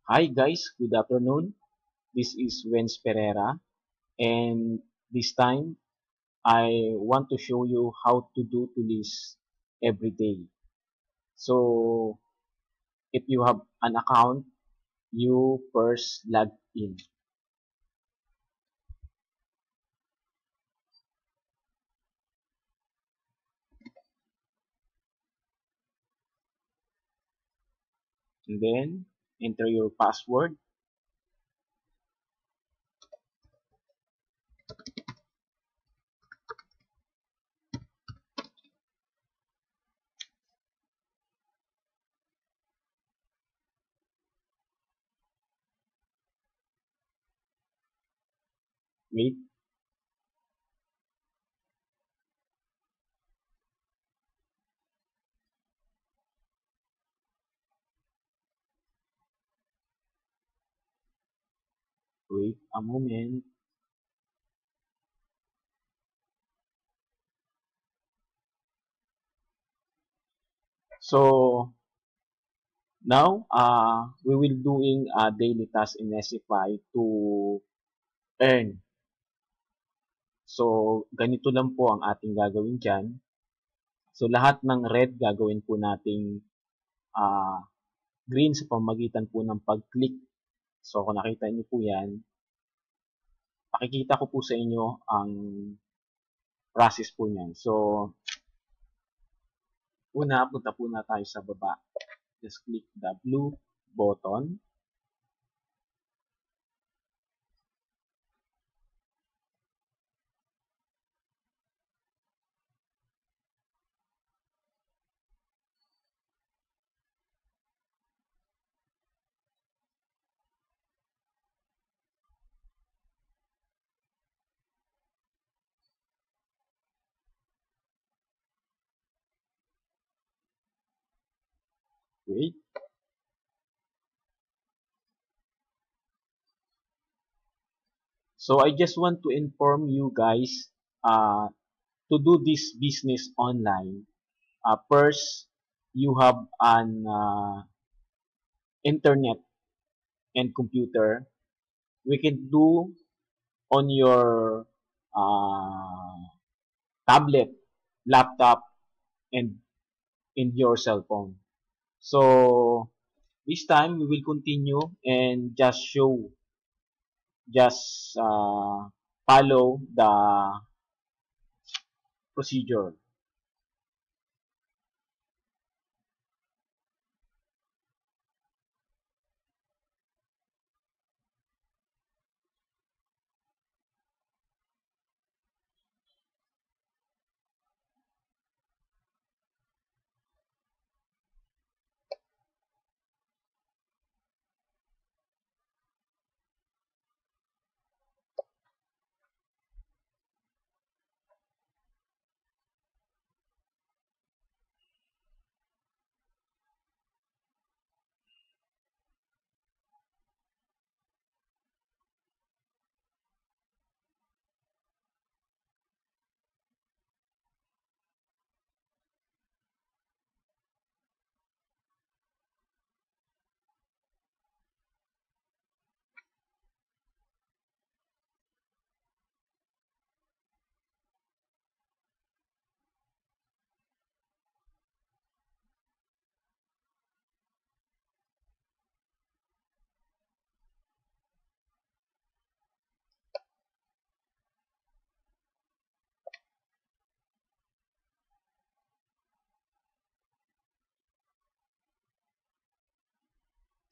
Hi guys, good afternoon. This is Wenz Pereira, and this time I want to show you how to do to list every day. So if you have an account, you first log in. And then enter your password. Wait. Wait a moment. So now we will doing a daily task in Nesify to earn. So ganito lang po ang ating gagawin dyan. So lahat ng red gagawin po nating ah, green sa pamamagitan po ng pag-click. So kung nakita niyo po yan, pakikita ko po sa inyo ang process po niyan. So una, punta po na tayo sa baba. Just click the blue button. Wait. So I just want to inform you guys to do this business online. First, you have an internet and computer. We can do on your uh, tablet, laptop, and in your cell phone. So this time we will continue and just follow the procedure.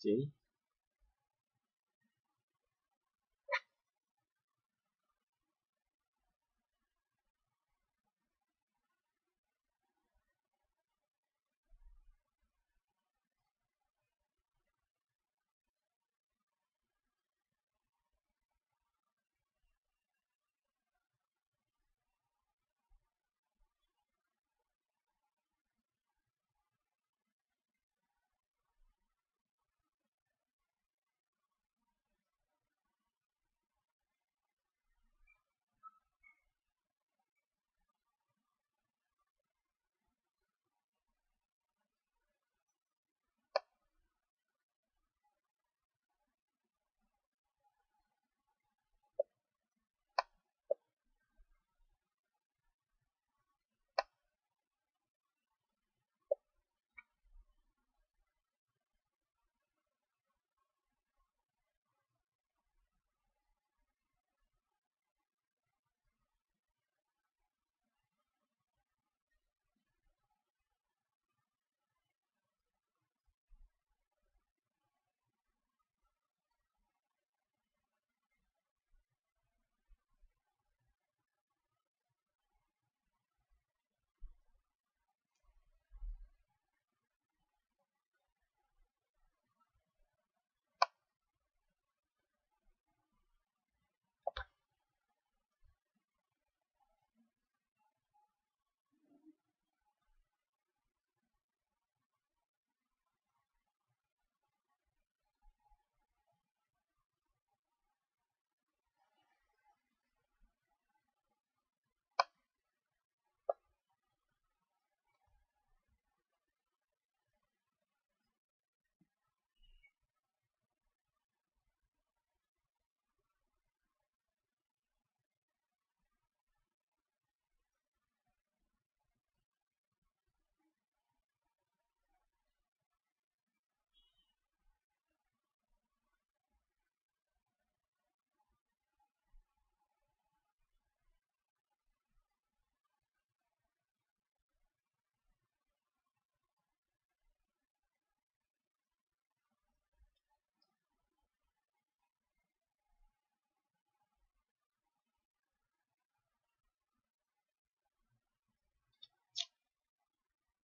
Okay?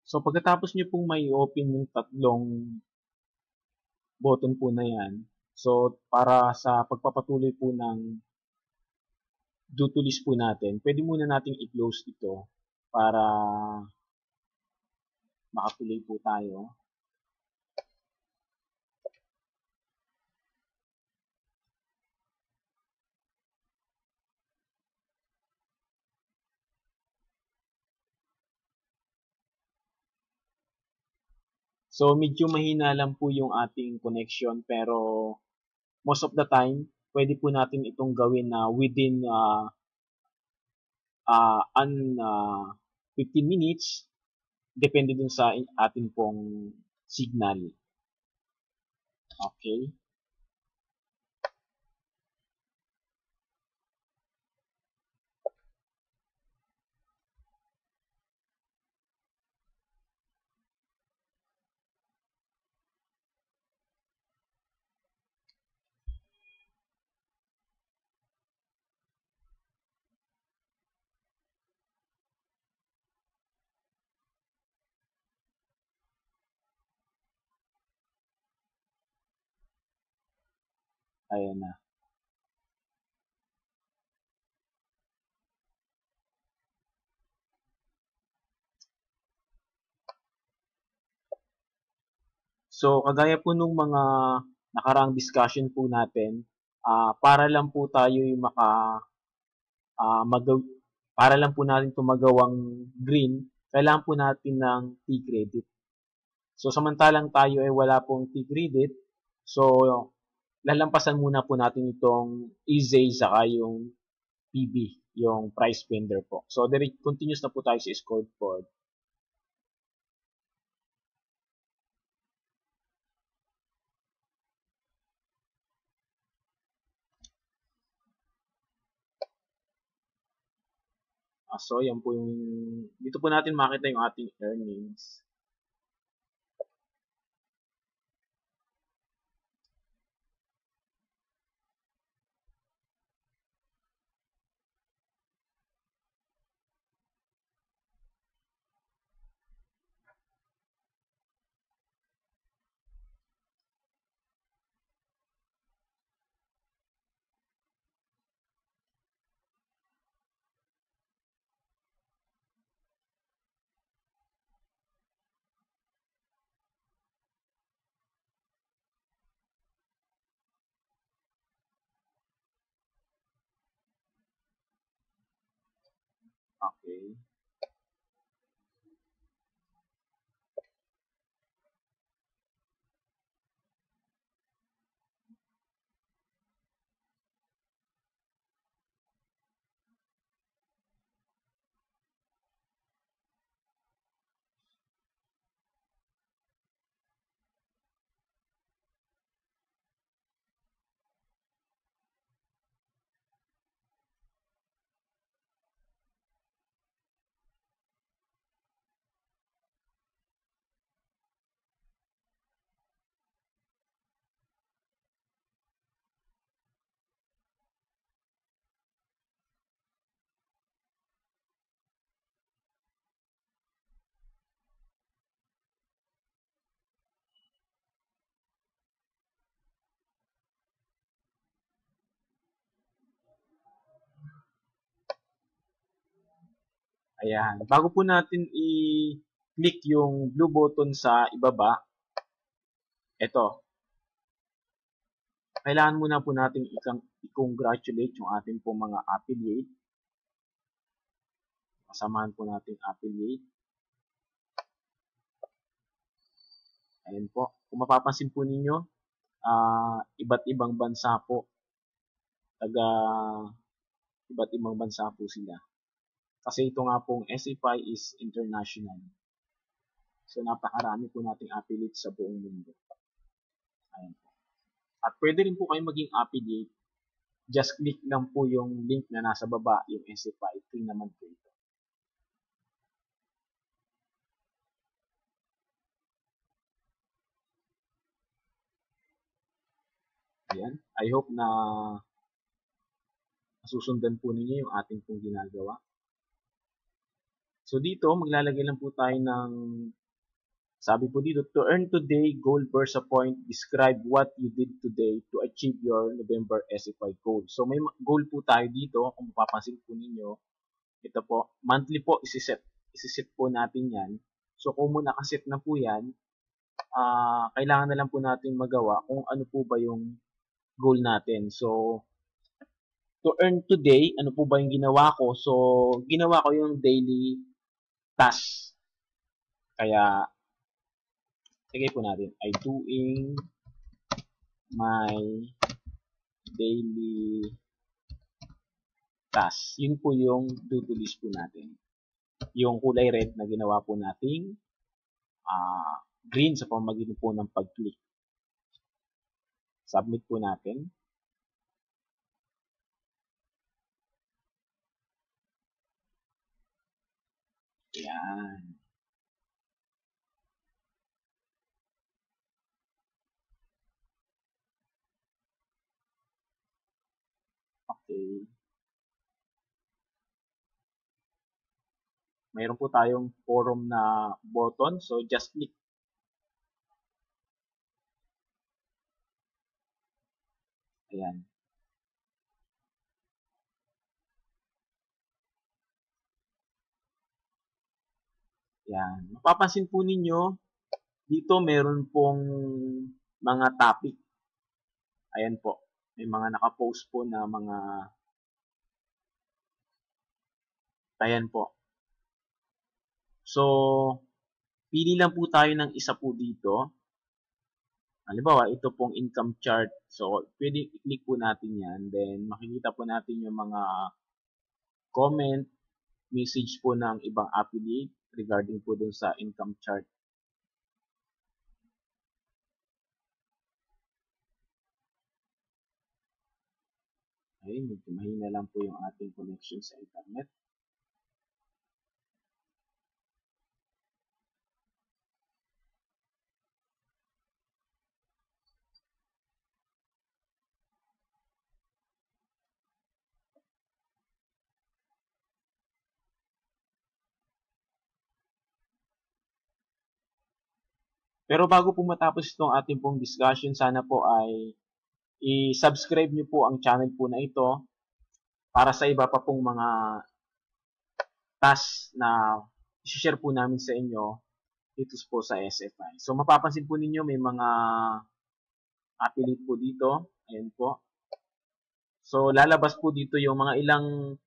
So, pagkatapos nyo pong may open yung tatlong button po na yan, so, para sa pagpapatuloy po ng do to list po natin, pwede muna nating i-close ito para makatuloy po tayo. So, medyo mahina lang po yung ating connection pero most of the time, pwede po natin itong gawin na within an 15 minutes, depende dun sa ating pong signal. Okay? Ayan na. So, kagaya po nung mga nakarang discussion po natin, para lang po tayo yung ah, magaw para lang po natin ito magawang green, kailangan po natin ng T-credit. So, samantalang tayo ay wala pong T-credit, so, lalampasan muna po natin itong EZay saka yung PB, yung price vendor po. So, continuous na po tayo sa scoreboard. So, yan po yung, dito po natin makita yung ating earnings. Okay. Ayan. Bago po natin i-click yung blue button sa ibaba, ito, kailangan muna po natin i-congratulate yung ating po mga affiliate. Kasamahan po natin affiliate. Ayan po. Kung mapapansin po ninyo, iba't ibang bansa po. Iba't ibang bansa po sila. Kasi ito nga pong SFI is international. So, napakarami po nating affiliate sa buong mundo. Ayan po. At pwede rin po kayo maging affiliate. Just click lang po yung link na nasa baba, yung SFI. Free naman po ito. Ayan. I hope na masusundan po ninyo yung ating pong ginagawa. So dito, maglalagay lang po tayo ng Sabi po dito, to earn today gold Versa point, describe what you did today to achieve your November SFI goal. So may goal po tayo dito, kung mapapansin po ninyo, ito po, monthly po, isiset po natin yan. So kung mo nakaset na po yan, kailangan na lang po natin magawa kung ano po ba yung goal natin. So, to earn today, ano po ba yung ginawa ko? So, ginawa ko yung daily task. Kaya, sige po natin, I doing my daily task. Yun po yung to-do list po natin. Yung kulay red na ginawa po nating green sa pamamagitan po ng pag-click. Submit po natin. Ayan. Okay. Mayroon po tayong forum na button. So, just click. Ayan. Ayan. Mapapansin po ninyo, dito meron pong mga topic. Ayan po. May mga nakapost po na mga ayan po. So, pili lang po tayo ng isa po dito. Halimbawa, ito pong income chart. So, pwede i-click po natin yan. Then, makikita po natin yung mga comment, message po ng ibang affiliate regarding po dun sa income chart. Okay, medyo mahina lang po yung ating connection sa internet. Pero bago po matapos itong ating pong discussion, sana po ay i-subscribe nyo po ang channel po na ito para sa iba pa pong mga tasks na i-share po namin sa inyo dito po sa SFI. So mapapansin po ninyo may mga affiliate po dito. Ayan po. So lalabas po dito yung mga ilang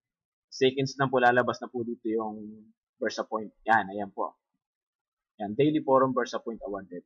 seconds na po lalabas na po dito yung Versa Point. Yan, ayan po. Yan, Daily Forum Versa Point awarded.